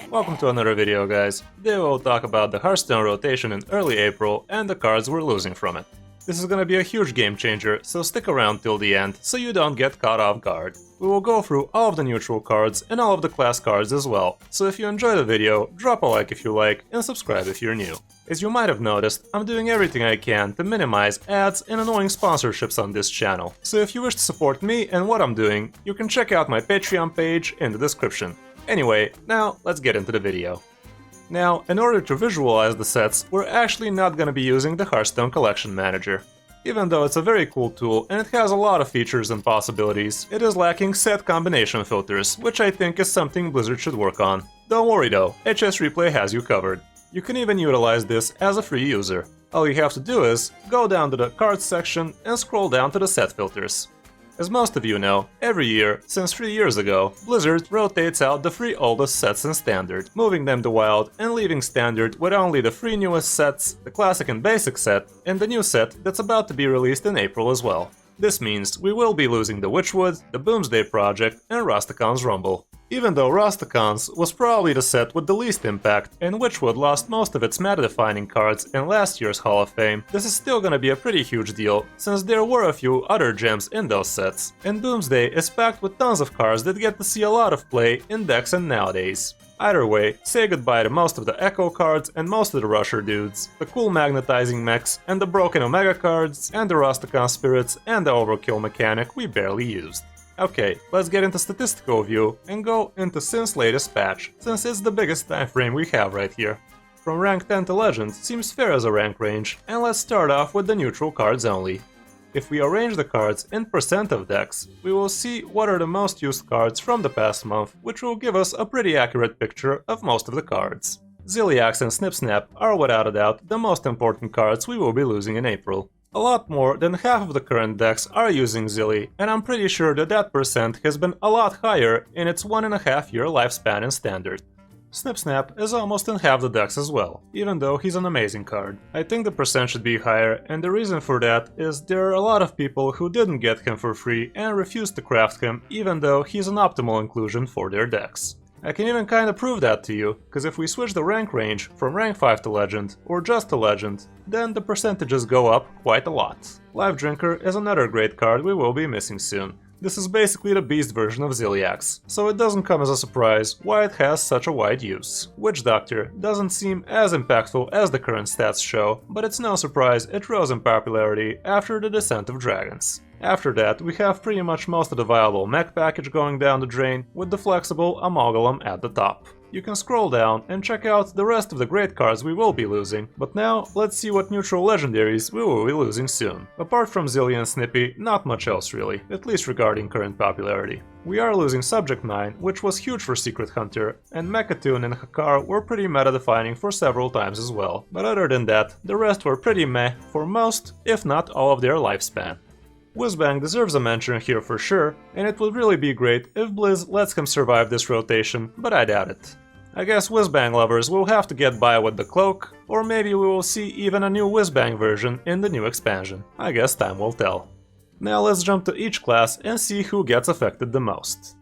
Welcome to another video, guys. Today we'll talk about the Hearthstone Rotation in early April and the cards we're losing from it. This is gonna be a huge game changer, so stick around till the end so you don't get caught off guard. We will go through all of the neutral cards and all of the class cards as well, so if you enjoy the video, drop a like if you like and subscribe if you're new. As you might have noticed, I'm doing everything I can to minimize ads and annoying sponsorships on this channel, so if you wish to support me and what I'm doing, you can check out my Patreon page in the description. Anyway, now let's get into the video. Now, in order to visualize the sets, we're actually not gonna be using the Hearthstone Collection Manager. Even though it's a very cool tool and it has a lot of features and possibilities, it is lacking set combination filters, which I think is something Blizzard should work on. Don't worry though, HS Replay has you covered. You can even utilize this as a free user. All you have to do is go down to the cards section and scroll down to the set filters. As most of you know, every year, since 3 years ago, Blizzard rotates out the 3 oldest sets in Standard, moving them to Wild and leaving Standard with only the 3 newest sets, the Classic and Basic set, and the new set that's about to be released in April as well. This means we will be losing the Witchwood, the Boomsday Project, and Rastakan's Rumble. Even though Rastakan's was probably the set with the least impact, and Witchwood lost most of its meta-defining cards in last year's Hall of Fame, this is still gonna be a pretty huge deal, since there were a few other gems in those sets, and Doomsday is packed with tons of cards that get to see a lot of play in decks and nowadays. Either way, say goodbye to most of the Echo cards and most of the Rusher dudes, the cool magnetizing mechs and the broken Omega cards, and the Rastakan spirits and the Overkill mechanic we barely used. Okay, let's get into statistical view and go into Sin's latest patch, since it's the biggest time frame we have right here. From rank 10 to Legend seems fair as a rank range, and let's start off with the neutral cards only. If we arrange the cards in percent of decks, we will see what are the most used cards from the past month, which will give us a pretty accurate picture of most of the cards. Zilliax and Snip Snap are without a doubt the most important cards we will be losing in April. A lot more than half of the current decks are using Zilly, and I'm pretty sure that percent has been a lot higher in its 1.5 year lifespan in Standard. Snip Snap is almost in half the decks as well, even though he's an amazing card. I think the percent should be higher, and the reason for that is there are a lot of people who didn't get him for free and refused to craft him even though he's an optimal inclusion for their decks. I can even kinda prove that to you, cause if we switch the rank range from rank 5 to Legend, or just to Legend, then the percentages go up quite a lot. Life Drinker is another great card we will be missing soon. This is basically the beast version of Zilliax, so it doesn't come as a surprise why it has such a wide use. Witchdoctor doesn't seem as impactful as the current stats show, but it's no surprise it rose in popularity after the Descent of Dragons. After that, we have pretty much most of the viable mech package going down the drain, with the flexible Amalgam at the top. You can scroll down and check out the rest of the great cards we will be losing, but now let's see what neutral legendaries we will be losing soon. Apart from Zilly and Snippy, not much else really, at least regarding current popularity. We are losing Subject 9, which was huge for Secret Hunter, and Mechatoon and Hakar were pretty meta-defining for several times as well, but other than that, the rest were pretty meh for most, if not all of their lifespan. Whizbang deserves a mention here for sure, and it would really be great if Blizz lets him survive this rotation, but I doubt it. I guess Whizbang lovers will have to get by with the cloak, or maybe we will see even a new Whizbang version in the new expansion. I guess time will tell. Now let's jump to each class and see who gets affected the most.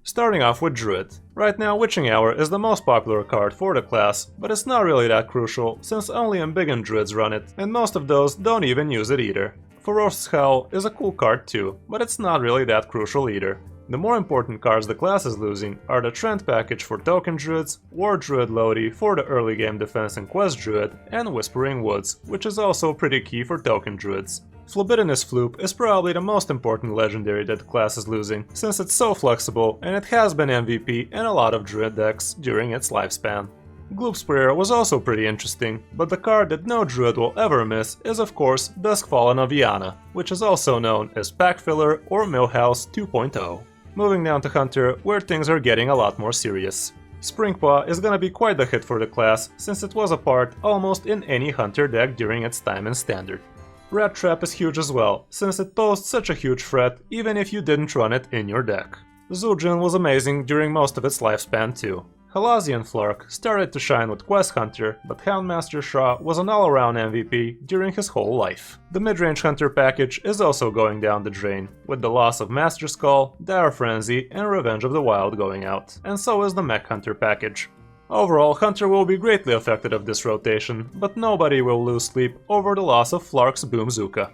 Starting off with Druid. Right now Witching Hour is the most popular card for the class, but it's not really that crucial since only Embiggen Druids run it, and most of those don't even use it either. Ferocious Howl is a cool card too, but it's not really that crucial either. The more important cards the class is losing are the Trend package for Token Druids, War Druid Lodi for the early game defense and Quest Druid, and Whispering Woods, which is also pretty key for Token Druids. Phlebidinous Floop is probably the most important legendary that the class is losing, since it's so flexible and it has been MVP in a lot of Druid decks during its lifespan. Gloop Sprayer was also pretty interesting, but the card that no Druid will ever miss is of course Duskfallen of Iana, which is also known as Pack Filler or Millhouse 2.0. Moving down to Hunter, where things are getting a lot more serious. Springpaw is gonna be quite the hit for the class, since it was a part almost in any Hunter deck during its time in Standard. Rat Trap is huge as well, since it posed such a huge threat even if you didn't run it in your deck. Zul'jin was amazing during most of its lifespan too. Halazian Flark started to shine with Quest Hunter, but Houndmaster Shaw was an all-around MVP during his whole life. The Midrange Hunter package is also going down the drain, with the loss of Master Skull, Dire Frenzy and Revenge of the Wild going out, and so is the Mech Hunter package. Overall, Hunter will be greatly affected of this rotation, but nobody will lose sleep over the loss of Flark's Boomzooka.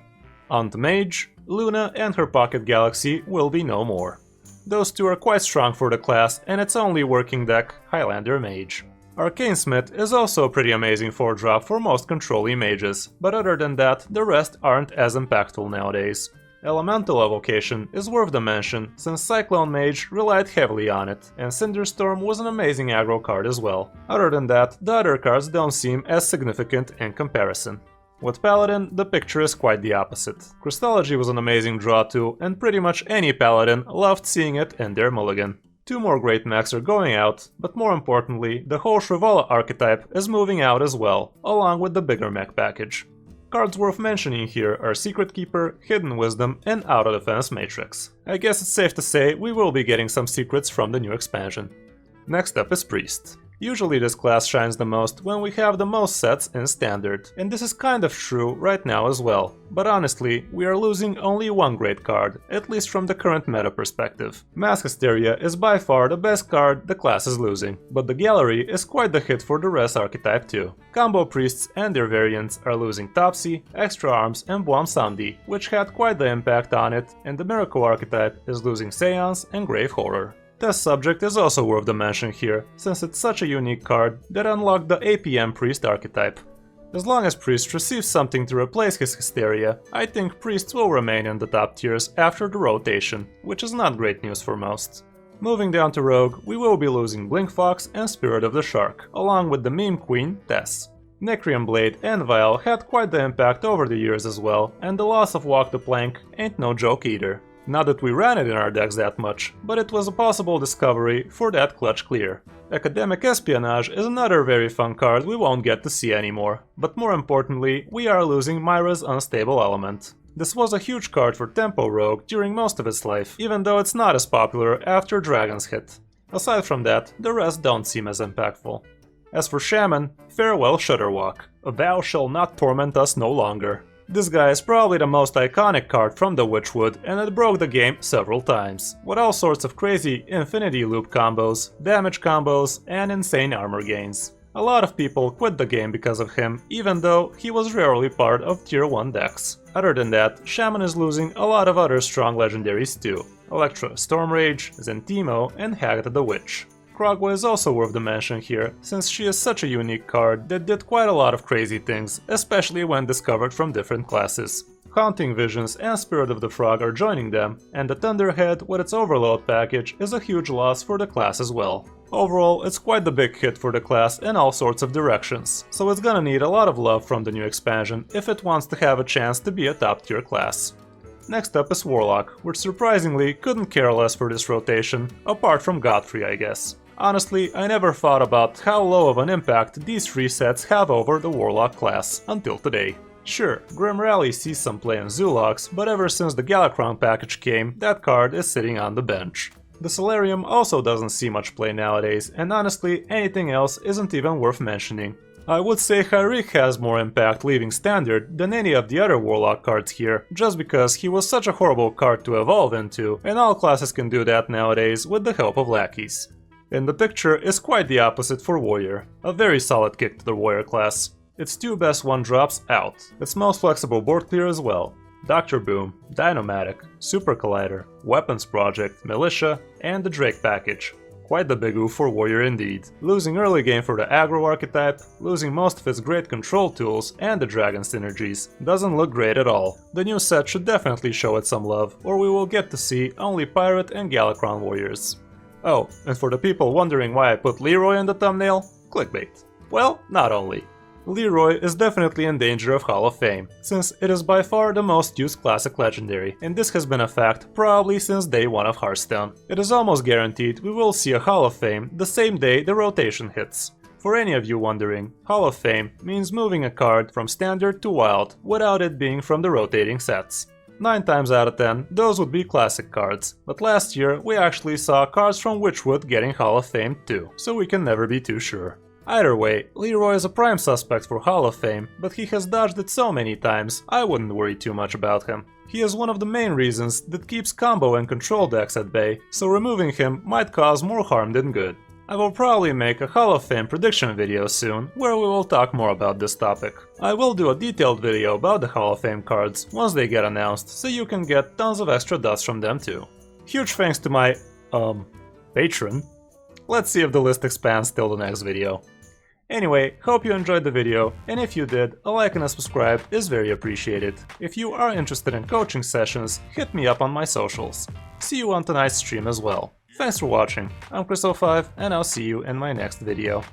On to Mage, Luna and her Pocket Galaxy will be no more. Those two are quite strong for the class and its only working deck, Highlander Mage. Arcane Smith is also a pretty amazing 4-drop for most controlling mages, but other than that, the rest aren't as impactful nowadays. Elemental Evocation is worth the mention, since Cyclone Mage relied heavily on it, and Cinderstorm was an amazing aggro card as well. Other than that, the other cards don't seem as significant in comparison. With Paladin, the picture is quite the opposite. Crystology was an amazing draw too, and pretty much any Paladin loved seeing it in their mulligan. 2 more great mechs are going out, but more importantly, the whole Shrivala archetype is moving out as well, along with the bigger mech package. Cards worth mentioning here are Secret Keeper, Hidden Wisdom, and Auto Defense Matrix. I guess it's safe to say we will be getting some secrets from the new expansion. Next up is Priest. Usually this class shines the most when we have the most sets in Standard, and this is kind of true right now as well. But honestly, we are losing only one great card, at least from the current meta perspective. Mass Hysteria is by far the best card the class is losing, but the Gallery is quite the hit for the rest archetype too. Combo Priests and their variants are losing Topsy, Extra Arms, and Buam Sandi, which had quite the impact on it, and the Miracle archetype is losing Seance and Grave Horror. Test Subject is also worth the mention here, since it's such a unique card that unlocked the APM Priest archetype. As long as Priest receives something to replace his Hysteria, I think Priests will remain in the top tiers after the rotation, which is not great news for most. Moving down to Rogue, we will be losing Blink Fox and Spirit of the Shark, along with the meme queen, Tess. Necrium Blade and Vial had quite the impact over the years as well, and the loss of Walk the Plank ain't no joke either. Not that we ran it in our decks that much, but it was a possible discovery for that clutch clear. Academic Espionage is another very fun card we won't get to see anymore, but more importantly, we are losing Myra's Unstable Element. This was a huge card for Tempo Rogue during most of its life, even though it's not as popular after Dragon's hit. Aside from that, the rest don't seem as impactful. As for Shaman, farewell Shudderwalk. A vow shall not torment us no longer. This guy is probably the most iconic card from the Witchwood, and it broke the game several times, with all sorts of crazy Infinity Loop combos, damage combos, and insane armor gains. A lot of people quit the game because of him, even though he was rarely part of tier 1 decks. Other than that, Shaman is losing a lot of other strong legendaries too. Electra, Stormrage, Zentimo, and Hagatha the Witch. Kragwa is also worth the mention here, since she is such a unique card that did quite a lot of crazy things, especially when discovered from different classes. Haunting Visions and Spirit of the Frog are joining them, and the Thunderhead with its Overload package is a huge loss for the class as well. Overall, it's quite the big hit for the class in all sorts of directions, so it's gonna need a lot of love from the new expansion if it wants to have a chance to be a top tier class. Next up is Warlock, which surprisingly couldn't care less for this rotation, apart from Godfrey I guess. Honestly, I never thought about how low of an impact these 3 sets have over the Warlock class, until today. Sure, Grim Rally sees some play in Zoologs, but ever since the Galakrond package came, that card is sitting on the bench. The Solarium also doesn't see much play nowadays, and honestly, anything else isn't even worth mentioning. I would say Hyrik has more impact leaving Standard than any of the other Warlock cards here, just because he was such a horrible card to evolve into, and all classes can do that nowadays with the help of lackeys. In the picture is quite the opposite for Warrior, a very solid kick to the Warrior class. Its 2 best 1-drops out, its most flexible board clear as well. Dr. Boom, Dynomatic, Super Collider, Weapons Project, Militia, and the Drake package. Quite the big oof for Warrior indeed. Losing early game for the aggro archetype, losing most of its great control tools and the dragon synergies. Doesn't look great at all. The new set should definitely show it some love, or we will get to see only Pirate and Galakrond Warriors. Oh, and for the people wondering why I put Leroy in the thumbnail, clickbait. Well, not only. Leroy is definitely in danger of Hall of Fame, since it is by far the most used classic legendary, and this has been a fact probably since day 1 of Hearthstone. It is almost guaranteed we will see a Hall of Fame the same day the rotation hits. For any of you wondering, Hall of Fame means moving a card from Standard to Wild without it being from the rotating sets. 9 times out of 10, those would be classic cards, but last year we actually saw cards from Witchwood getting Hall of Fame too, so we can never be too sure. Either way, Leroy is a prime suspect for Hall of Fame, but he has dodged it so many times, I wouldn't worry too much about him. He is one of the main reasons that keeps combo and control decks at bay, so removing him might cause more harm than good. I will probably make a Hall of Fame prediction video soon, where we will talk more about this topic. I will do a detailed video about the Hall of Fame cards once they get announced, so you can get tons of extra dust from them too. Huge thanks to my, patron. Let's see if the list expands till the next video. Anyway, hope you enjoyed the video, and if you did, a like and a subscribe is very appreciated. If you are interested in coaching sessions, hit me up on my socials. See you on tonight's stream as well. Thanks for watching, I'm Kris05, and I'll see you in my next video.